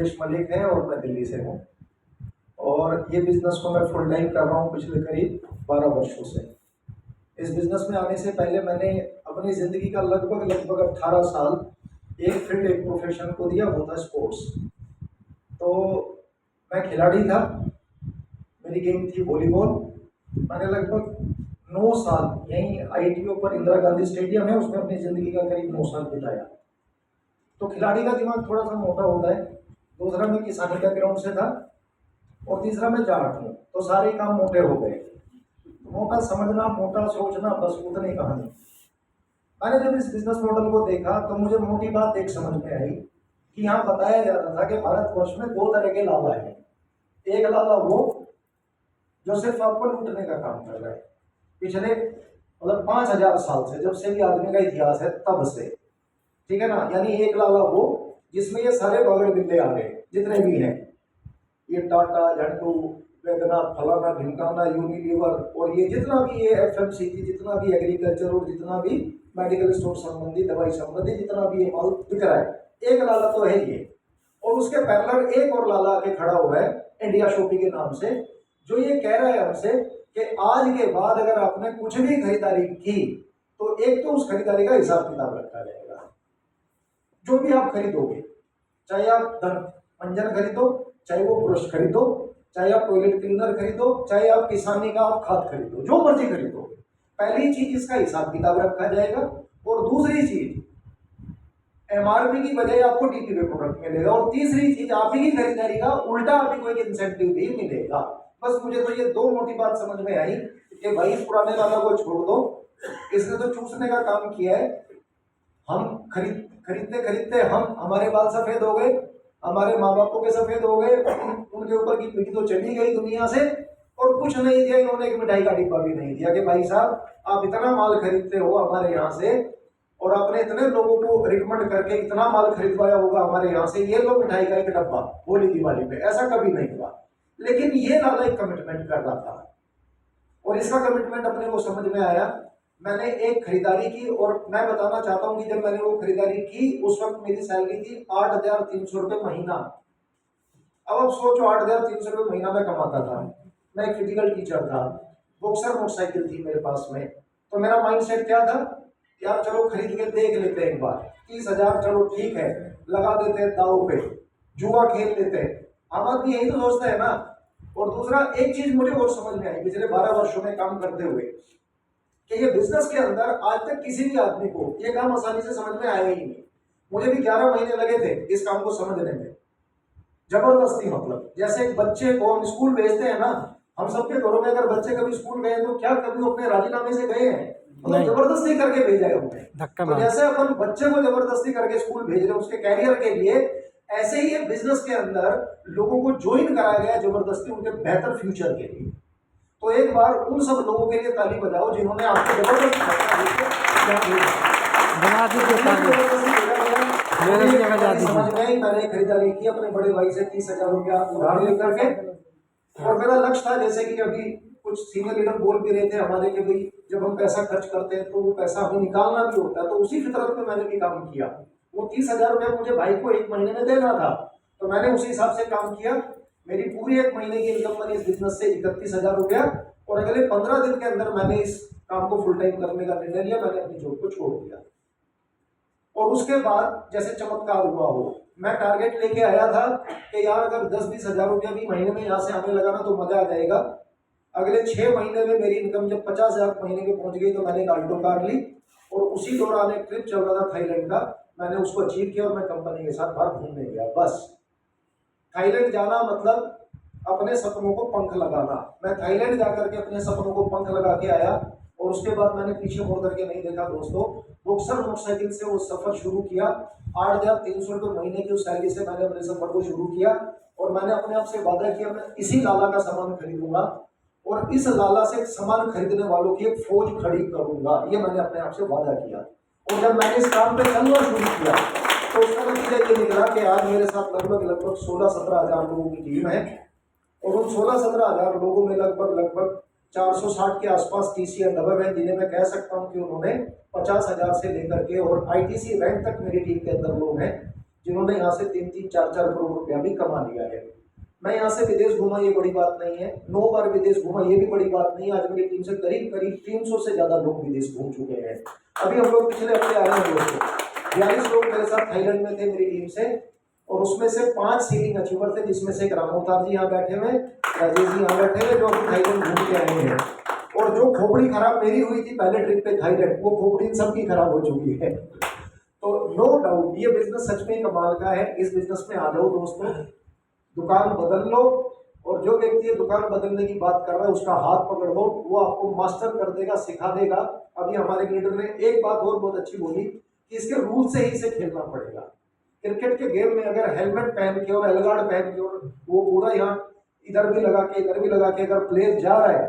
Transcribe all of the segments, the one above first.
सुरेश मलिक है और मैं दिल्ली से हूँ। और ये बिज़नेस को मैं फुल टाइम कर रहा हूँ पिछले करीब 12 वर्षों से। इस बिज़नेस में आने से पहले मैंने अपनी ज़िंदगी का लगभग 18 साल एक फील्ड, एक प्रोफेशन को दिया, वो था स्पोर्ट्स। तो मैं खिलाड़ी था, मेरी गेम थी वॉलीबॉल। मैंने लगभग 9 साल यहीं ITO पर, इंदिरा गांधी स्टेडियम है, उसमें अपनी ज़िंदगी का करीब 9 साल बिताया। तो खिलाड़ी का दिमाग थोड़ा सा मोटा होता है। दूसरा, मैं किसानी बैकग्राउंड से था, और तीसरा मैं जाट हूँ, तो सारे काम मोटे हो गए। मोटा समझना, मोटा सोचना, बस उतनी कहानी। मैंने जब इस बिजनेस मॉडल को देखा तो मुझे मोटी बात एक समझ में आई कि यहाँ बताया जा रहा था कि भारतवर्ष में 2 तरह के लाला हैं। एक लाला वो जो सिर्फ आपको लूटने का काम कर रहा है, पिछले 5000 साल से, जब से भी आदमी का इतिहास है तब से, ठीक है ना। यानी एक लाला वो जिसमें ये सारे बगड़ बिल्ले आ गए जितने भी हैं, ये टाटा, झंडू, वैद्यनाथ, फलाना, ढिमकाना, यूनिलीवर, और ये जितना भी ये FMCG, जितना भी एग्रीकल्चर और जितना भी मेडिकल स्टोर संबंधी, दवाई संबंधी जितना भी ये माल बिक रहा है, एक लाला तो है ये। और उसके पैरेलल एक और लाला आके खड़ा हुआ है इंडिया शॉपिंग के नाम से, जो ये कह रहा है हमसे कि आज के बाद अगर आपने कुछ भी खरीदारी की तो एक तो उस खरीदारी का हिसाब किताब रखा जाएगा। जो भी आप खरीदोगे, चाहे आप धन मंजन खरीदो, चाहे वो ब्रश खरीदो, चाहे आप टॉयलेट क्लीनर खरीदो, चाहे आप किसानी का आप खाद खरीदो, जो मर्जी खरीदो, पहली चीज इसका हिसाब किताब रखा जाएगा। और दूसरी चीज, MRP की बजाय आपको DP पे प्रोडक्ट मिलेगा। और तीसरी चीज, आप ही की खरीदारी का उल्टा आप ही को एक इंसेंटिव भी मिलेगा। बस मुझे तो ये 2 मोटी बात समझ में आई कि भाई इस पुराने वाला को छोड़ दो, इसने तो चूसने का काम किया है। हम खरीदते खरीदते हमारे बाल सफेद हो गए, हमारे माँ बापों के सफेद हो गए, उनके ऊपर की पीढ़ी तो चली गई दुनिया से, और कुछ नहीं दिया इन्होंने, एक मिठाई का डिब्बा भी नहीं दिया कि भाई साहब आप इतना माल खरीदते हो हमारे यहाँ से, और आपने इतने लोगों को रिकमेंड करके इतना माल खरीदवाया होगा हमारे यहाँ से, ये लो मिठाई का एक डब्बा होली दिवाली पे। ऐसा कभी नहीं हुआ। लेकिन ये लाला एक कमिटमेंट कर रहा था, और इसका कमिटमेंट अपने को समझ में आया। मैंने एक खरीदारी की, और मैं बताना चाहता हूँ कि जब मैंने वो खरीदारी की उस वक्त मेरी सैलरी थी 8,300 रुपये महीना। अब आप सोचो, 8,300 रुपये महीना में कमाता था। मैं एक फिजिकल टीचर था, बॉक्सर मोटरसाइकिल थी मेरे पास में। तो मेरा माइंड सेट क्या था, यार चलो खरीद के देख लेते हैं एक बार, 30,000 चलो ठीक है, लगा देते हैं दाव पे, जुआ खेल लेते हैं। हम आदमी यही तो सोचता है ना। और दूसरा, एक चीज मुझे और समझ में आई पिछले 12 वर्षों में काम करते हुए, कि ये बिजनेस के अंदर आज तक किसी भी आदमी को ये काम आसानी से समझ में आया ही नहीं। मुझे भी 11 महीने लगे थे इस काम को समझने में, जबरदस्ती। मतलब जैसे एक बच्चे को हम स्कूल भेजते हैं ना, हम सबके घरों में अगर बच्चे कभी स्कूल गए तो क्या कभी अपने राजीनामे से गए हैं? मतलब जबरदस्ती करके भेजा है उन्हें। तो जैसे अपन बच्चे को जबरदस्ती करके स्कूल भेज रहे हैं उसके कैरियर के लिए, ऐसे ही बिजनेस के अंदर लोगों को ज्वाइन कराया गया जबरदस्ती उनके बेहतर फ्यूचर के लिए। तो एक बार उन सब लोगों के लिए ताली बजाओ जिन्होंने आपको जबरदस्ती समझ में। मैंने खरीदारी की अपने बड़े भाई से 30,000 रुपया उधार लेकर के, और मेरा लक्ष्य था, जैसे कि अभी कुछ सीनियर लीडर बोल भी रहे थे हमारे, कि भाई जब हम पैसा खर्च करते हैं तो वो पैसा हमें निकालना भी होता है। तो उसी फितरत में मैंने भी काम किया। वो 30,000 रुपया मुझे भाई को 1 महीने में देना था, तो मैंने उसी हिसाब से काम किया। मेरी पूरी 1 महीने की इनकम बनी इस बिजनेस से 31,000 रुपया, और अगले 15 दिन के अंदर मैंने इस काम को फुल टाइम करने का निर्णय लिया। मैंने अपनी जॉब को छोड़ दिया। और उसके बाद जैसे चमत्कार हुआ हो, मैं टारगेट लेके आया था कि यार अगर 10-20 हजार रुपया भी महीने में यहाँ से आने लगा ना तो मजा आ जाएगा। अगले 6 महीने में मेरी इनकम जब 50,000 महीने में पहुंच गई तो मैंने एक आल्टो कार ली, और उसी दौरान एक ट्रिप चल रहा था थाईलैंड का, मैंने उसको अचीव किया और मैं कंपनी के साथ बाहर घूमने गया। बस थाईलैंड जाना मतलब अपने सपनों को पंख लगाना। मैं थाईलैंड जाकर के अपने सपनों को पंख लगा के आया, और उसके बाद मैंने पीछे मुड़ करके नहीं देखा दोस्तों। बॉक्सर मोटरसाइकिल से वो सफर शुरू किया। 8,300 रुपये महीने की उस सैलरी से मैंने अपने सफर को शुरू किया, और मैंने अपने आप से वादा किया मैं इसी लाला का सामान खरीदूंगा, और इस लाला से सामान खरीदने वालों की एक फौज खड़ी करूंगा। ये मैंने अपने आप से वादा किया। और जब मैंने इस काम पे चलना शुरू किया तो उसका नतीजा ये निकला कि आज मेरे साथ लगभग 16-17 हजार लोगों की टीम है, और उन 16-17 हजार लोगों में लगभग 460 के आसपास TCS डबल है, जिन्हें मैं कह सकता हूं कि उन्होंने 50,000 से लेकर के और ITC रैंक तक मेरी टीम के अंदर लोग हैं। जिन्होंने यहाँ से 3-3, 4-4 करोड़ रुपया भी कमा लिया है। मैं यहाँ से विदेश घूमा ये बड़ी बात नहीं है, 9 बार विदेश घूमा ये भी बड़ी बात नहीं है। आज मेरी टीम से करीब 300 से ज्यादा लोग विदेश घूम चुके हैं। अभी हम लोग पिछले हफ्ते आए हैं दोस्तों, 42 लोग मेरे साथ थाईलैंड में थे मेरी टीम से, और उसमें से 5 सीलिंग अचीवर थे, जिसमें से एक रामोतार जी यहाँ बैठे हुए, राजेश जी यहाँ बैठे हुए, जो अभी थाईलैंड घूम के आए हैं। और जो खोपड़ी खराब मेरी हुई थी पहले ट्रिप पे थाईलैंड, वो खोपड़ी इन सबकी खराब हो चुकी है। तो नो डाउट ये बिजनेस सच में कमाल का है। इस बिजनेस में आ जाओ दोस्तों, दुकान बदल लो, और जो व्यक्ति ये दुकान बदलने की बात कर रहा है उसका हाथ पकड़ लो, वो आपको मास्टर कर देगा, सिखा देगा। अभी हमारे लीडर ने एक बात और बहुत अच्छी बोली कि इसके रूल से ही इसे खेलना पड़ेगा। क्रिकेट के गेम में अगर हेलमेट पहन के और एलगार्ड पहन के और वो पूरा यहाँ इधर भी लगा के इधर भी लगा के अगर प्लेयर जा रहा है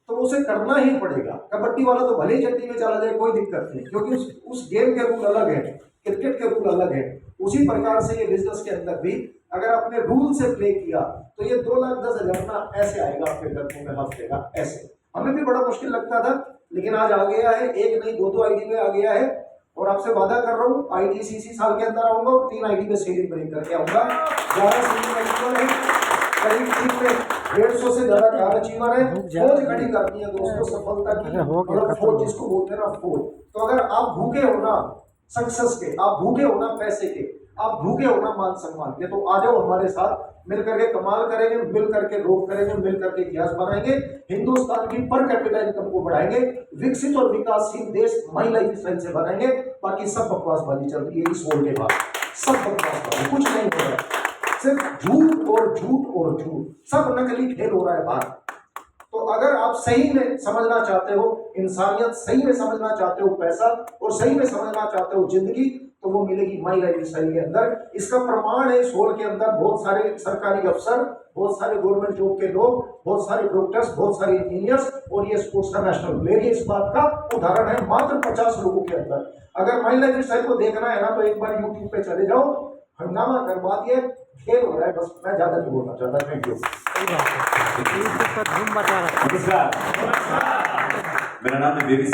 तो उसे करना ही पड़ेगा। कबड्डी वाला तो भले ही चट्टी में चला जाए, कोई दिक्कत नहीं, क्योंकि उस गेम के रूल अलग है, क्रिकेट के रूल अलग है। उसी प्रकार से ये बिजनेस के अंदर भी अगर आपने रूल से प्ले किया तो ये 2,10,000 ना ऐसे आएगा आपके घर में हफ्ते का ऐसे। हमें भी बड़ा मुश्किल लगता था, लेकिन आज आ गया है, एक नहीं 2 आईडी में आ गया है। और आपसे वादा कर रहा हूँ ITCC साल के अंदर आऊंगा और 3 आईडी में सेलिंग ब्रेक करके आऊंगा। 11 सेलिंग अचीवर है, करीब 150 से ज्यादा 4 अचीवर है। फौज खड़ी करनी है दोस्तों सफलता की, मतलब फौज जिसको बोलते हैं ना फौज। तो अगर आप भूखे हो ना सक्सेस के, आप भूखे हो ना पैसे के, आप भूखे हो ना मान सम्मान के, तो आ जाओ हमारे साथ, मिल करके कमाल करेंगे, मिल करके रोक करेंगे, मिल करके इतिहास बनाएंगे, हिंदुस्तान की पर कैपिटा इनकम को बढ़ाएंगे, विकसित और विकासशील देश महिला लाइफस्टाइल से बनाएंगे। बाकी सब बकवासबाजी चल रही है इस वोट के बाद, सब बकवासबाजी, कुछ नहीं हो रहा है, सिर्फ झूठ और झूठ और झूठ, सब नकली खेल हो रहा है बाहर। तो अगर आप सही में समझना चाहते हो इंसानियत, सही में समझना चाहते हो पैसा, और सही में समझना चाहते हो जिंदगी, तो वो मिलेगी माई लाइफस्टाइल के अंदर। इसका प्रमाण है इस हॉल के अंदर बहुत सारे सरकारी अफसर, बहुत सारे गवर्नमेंट जॉब के लोग, बहुत सारे डॉक्टर्स, बहुत सारे इंजीनियर्स, और ये स्पोर्ट्स का नेशनल प्लेयर, ये इस बात का उदाहरण है मात्र 50 लोगों के अंदर। अगर माई लाइफस्टाइल को देखना है ना तो एक बार यूट्यूब पे चले जाओ, हंगामा करवा दिए, खेल हो रहा है, बस मैं ज्यादा नहीं बोलना चाहता। Thank you. मेरा नाम है बेबी।